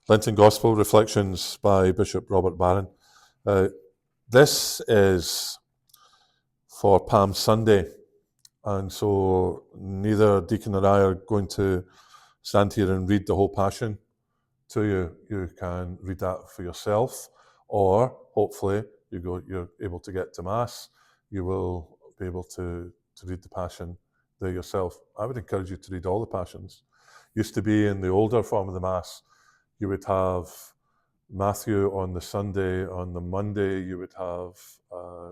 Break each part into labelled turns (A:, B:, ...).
A: Lenten Gospel Reflections by Bishop Robert Barron. This is for Palm Sunday, and so neither Deacon or I are going to stand here and read the whole Passion to you. You can read that for yourself, or hopefully you're able to get to Mass. You will be able to read the Passion there yourself. I would encourage you to read all the Passions. Used to be in the older form of the Mass, you would have Matthew on the Sunday, on the Monday you would have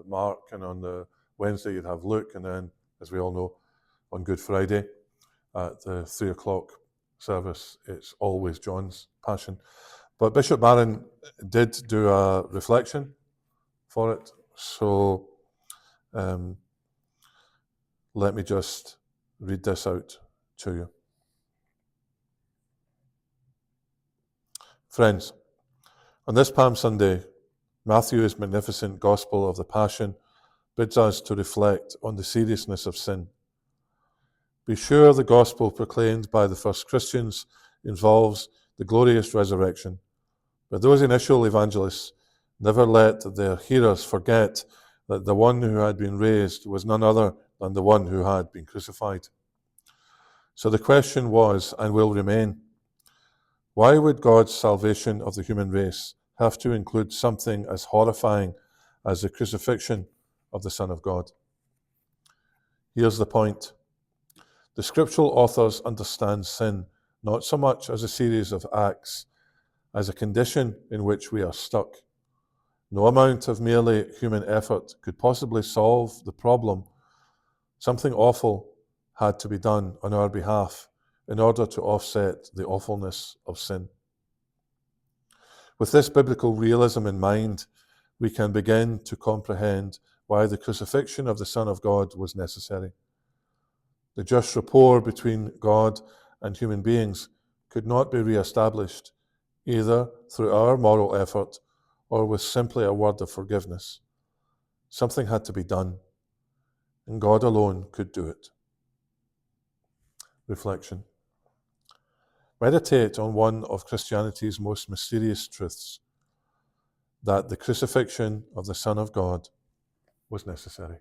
A: Mark, and on the Wednesday you'd have Luke, and then, as we all know, on Good Friday at the 3 o'clock service, it's always John's Passion. But Bishop Barron did do a reflection for it, so let me just read this out to you. Friends, on this Palm Sunday, Matthew's magnificent Gospel of the Passion bids us to reflect on the seriousness of sin. Be sure the Gospel proclaimed by the first Christians involves the glorious resurrection, but those initial evangelists never let their hearers forget that the one who had been raised was none other than the one who had been crucified. So the question was, and will remain, why would God's salvation of the human race have to include something as horrifying as the crucifixion of the Son of God? Here's the point. The scriptural authors understand sin not so much as a series of acts, as a condition in which we are stuck. No amount of merely human effort could possibly solve the problem. Something awful had to be done on our behalf in order to offset the awfulness of sin. With this biblical realism in mind, we can begin to comprehend why the crucifixion of the Son of God was necessary. The just rapport between God and human beings could not be re-established either through our moral effort or with simply a word of forgiveness. Something had to be done, and God alone could do it. Reflection. Meditate on one of Christianity's most mysterious truths, that the crucifixion of the Son of God was necessary.